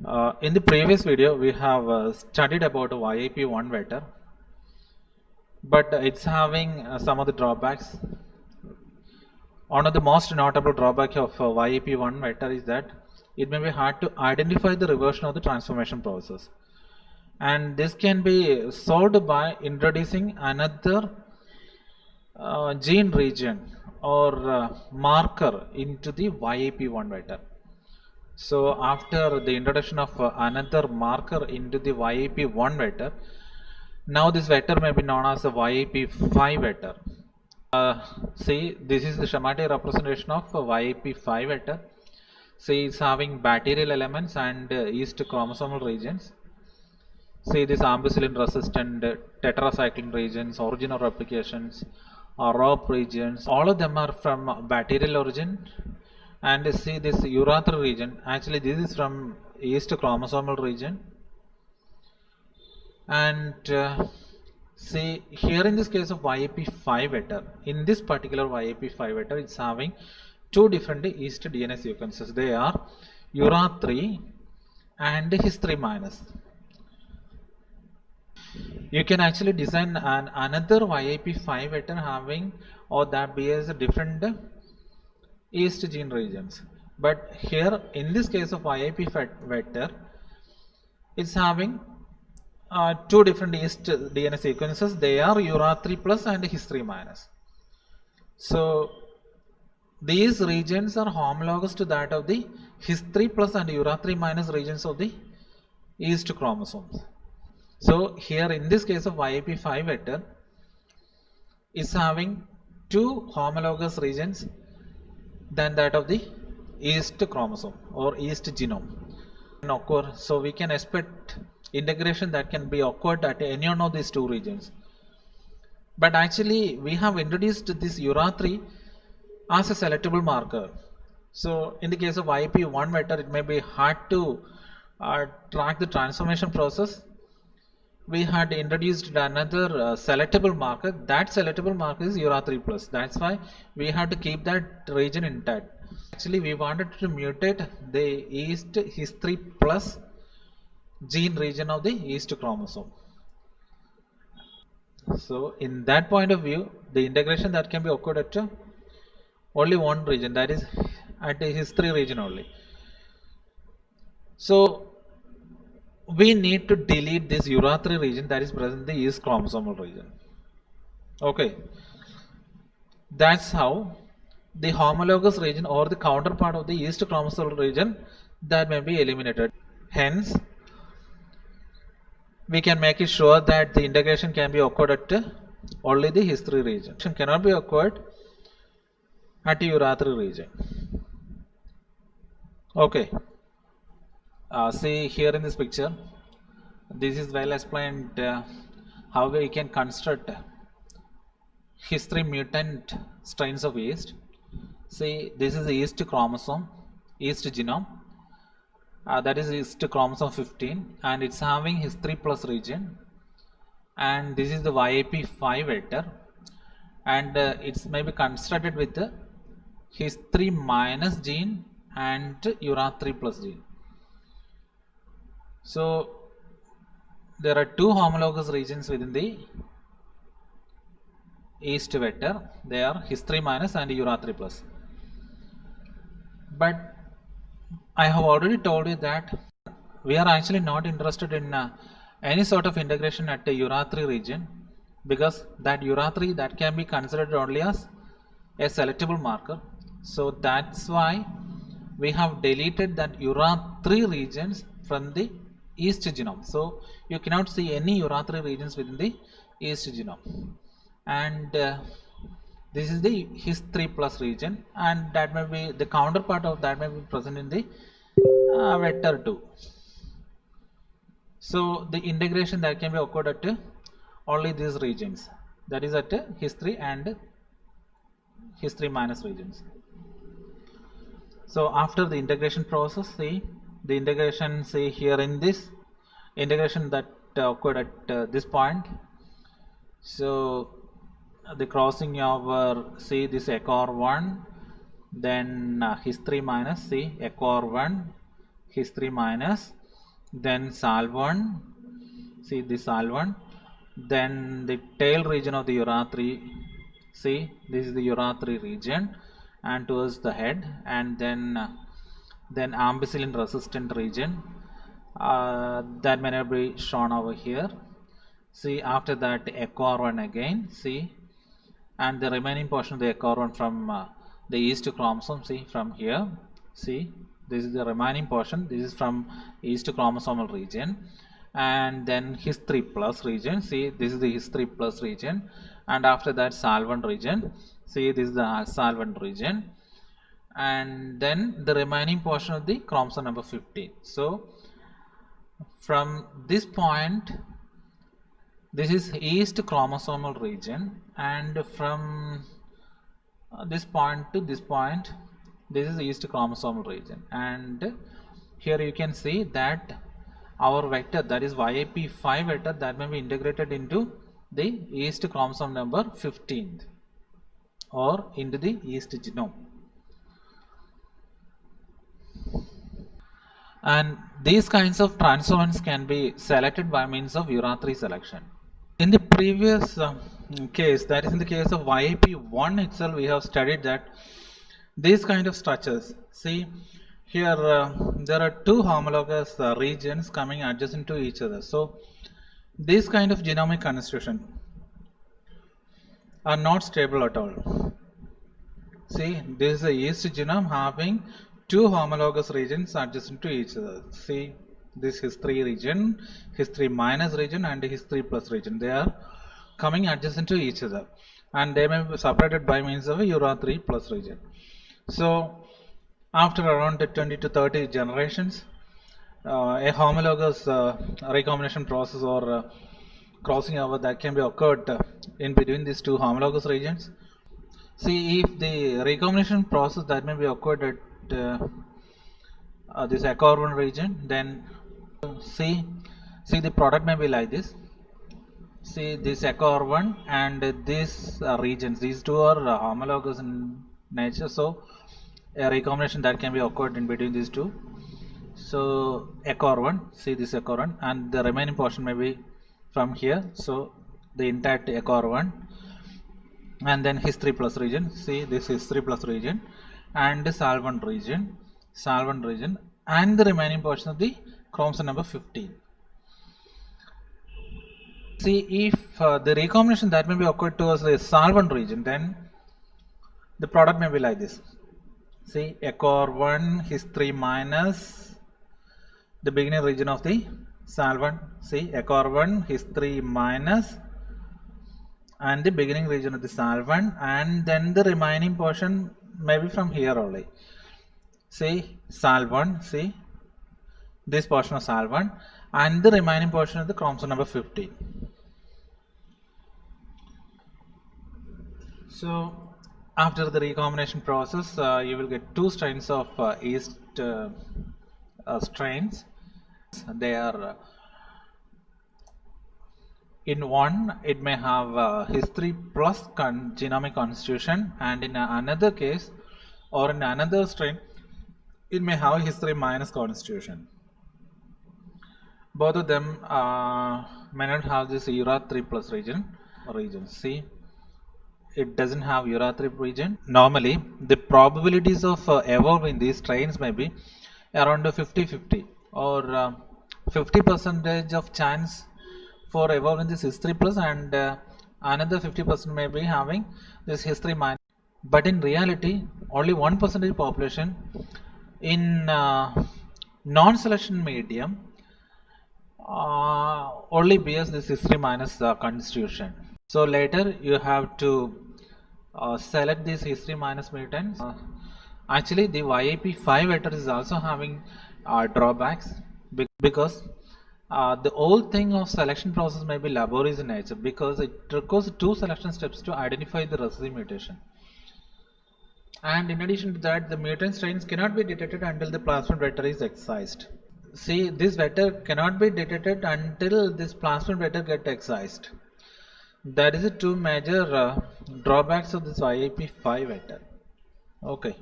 In the previous video, we have studied about YAP1 vector, but it's having some of the drawbacks. One of the most notable drawback of YAP1 vector is that it may be hard to identify the reversion of the transformation process, and this can be solved by introducing another gene region or marker into the YAP1 vector. So after the introduction of another marker into the YAP1 vector, now this vector may be known as a YAP5 vector. See, this is the schematic representation of YAP5 vector. See, it's having bacterial elements and yeast chromosomal regions. See, this ampicillin resistant tetracycline regions, origin of replications, ROP regions, all of them are from bacterial origin. And see this urethra region, actually this is from yeast chromosomal region. And see here in this case of YAP5 vector, in this particular YAP5 vector, it's having two different yeast DNA sequences. They are URA3 and HIS3 minus. You can actually design another YAP5 vector having or that bears a different yeast gene regions, but here in this case of YAP vector, it's having two different yeast DNA sequences. They are URA3 plus and HIS3 minus. So these regions are homologous to that of the HIS3 plus and URA3 minus regions of the yeast chromosomes. So here in this case of YAP5 vector is having two homologous regions than that of the yeast chromosome or yeast genome occur. So we can expect integration that can be occurred at any one of these two regions. But actually we have introduced this URA3 as a selectable marker. So in the case of YAP1 vector, it may be hard to track the transformation process. We had introduced another selectable marker. That selectable marker is URA3 plus. That's why we had to keep that region intact. Actually, we wanted to mutate the yeast HIS3 plus gene region of the yeast chromosome. So in that point of view, the integration that can be occurred at only one region, that is at the HIS3 region only. So we need to delete this URA3 region that is present in the yeast chromosomal region. Okay, that's how the homologous region or the counterpart of the yeast chromosomal region that may be eliminated. Hence, we can make it sure that the integration can be occurred at only the HIS3 region. It cannot be occurred at the URA3 region. Okay. See here in this picture, this is well explained how we can construct HIS3 mutant strains of yeast. See, this is the yeast chromosome, yeast genome, that is yeast chromosome 15, and it's having HIS3 plus region, and this is the YAP5 vector, and it's maybe constructed with the HIS3 minus gene and URA3 plus gene. So there are two homologous regions within the yeast vector. They are HIS3 minus and URA3 plus. But I have already told you that we are actually not interested in any sort of integration at the URA3 region, because that URA3 that can be considered only as a selectable marker. So that's why we have deleted that URA3 regions from the yeast genome. So you cannot see any URA3 regions within the yeast genome, and this is the HIS3 plus region, and that may be the counterpart of that may be present in the vector 2. So the integration that can be occurred at only these regions, that is at HIS3 and HIS3 minus regions. So after the integration process, see the integration, see here in this integration that occurred at this point. So the crossing over, see this ECOR1, then HIS3 minus, see ECOR1, HIS3 minus, then SAL1, see the SAL1, then the tail region of the uretry, see this is the uretry region and towards the head, and then ampicillin resistant region that may not be shown over here. See, after that ECOR1 again, see, and the remaining portion of the ECOR1 from the yeast chromosome, see from here, see this is the remaining portion, this is from yeast chromosomal region, and then his3 plus region, see this is the his3 plus region, and after that SAL1 region, see this is the SAL1 region, and then the remaining portion of the chromosome number 15. So from this point, this is yeast chromosomal region, and from this point to this point, this is yeast chromosomal region, and here you can see that our vector, that is YAP5 vector, that may be integrated into the yeast chromosome number 15 or into the yeast genome. And these kinds of transference can be selected by means of uretry selection. In the previous case, that is in the case of YAP1 itself, we have studied that these kind of structures, see here there are two homologous regions coming adjacent to each other. So this kind of genomic constitution are not stable at all. See, this is a yeast genome having two homologous regions adjacent to each other. See, this his3 region, his3 minus region, and his3 plus region, they are coming adjacent to each other, and they may be separated by means of a uretry plus region. So after around 20 to 30 generations, a homologous recombination process or crossing over that can be occurred in between these two homologous regions. See, if the recombination process that may be occurred at this ECOR1 region, then see the product may be like this. See, this ECOR1 and these regions, these two are homologous in nature, so a recombination that can be occurred in between these two. So ECOR1, see this ECOR1, and the remaining portion may be from here, so the intact ECOR1, and then his3 plus region, see this his3 plus region, and the SAL1 region, and the remaining portion of the chromosome number 15. See, if the recombination that may be occurred towards the SAL1 region, then the product may be like this. See, ECOR1 his3 minus the beginning region of the SAL1. See, ECOR1 his3 minus and the beginning region of the SAL1, and then the remaining portion maybe from here only. See, SAL1, see this portion of SAL1, and the remaining portion of the chromosome number 15. So after the recombination process, you will get two strains of yeast strains. They are in one, it may have his3 plus genomic constitution, and in another case or in another strain, it may have his3 minus constitution. Both of them may not have this uretry plus region. See, it doesn't have uretry region. Normally, the probabilities of evolving these strains may be around 50-50 or 50% of chance for evolving this his3 plus, and another 50% may be having this his3 minus. But in reality, only 1% population in non-selection medium only bears this his3 minus constitution. So later you have to select these his3 minus mutants. Actually, the YAP5 vector is also having drawbacks because the whole thing of selection process may be laborious in nature, because it requires two selection steps to identify the recessive mutation. And in addition to that, the mutant strains cannot be detected until the plasmid vector is excised. See, this vector cannot be detected until this plasmid vector gets excised. That is the two major drawbacks of this YAP5 vector. Okay.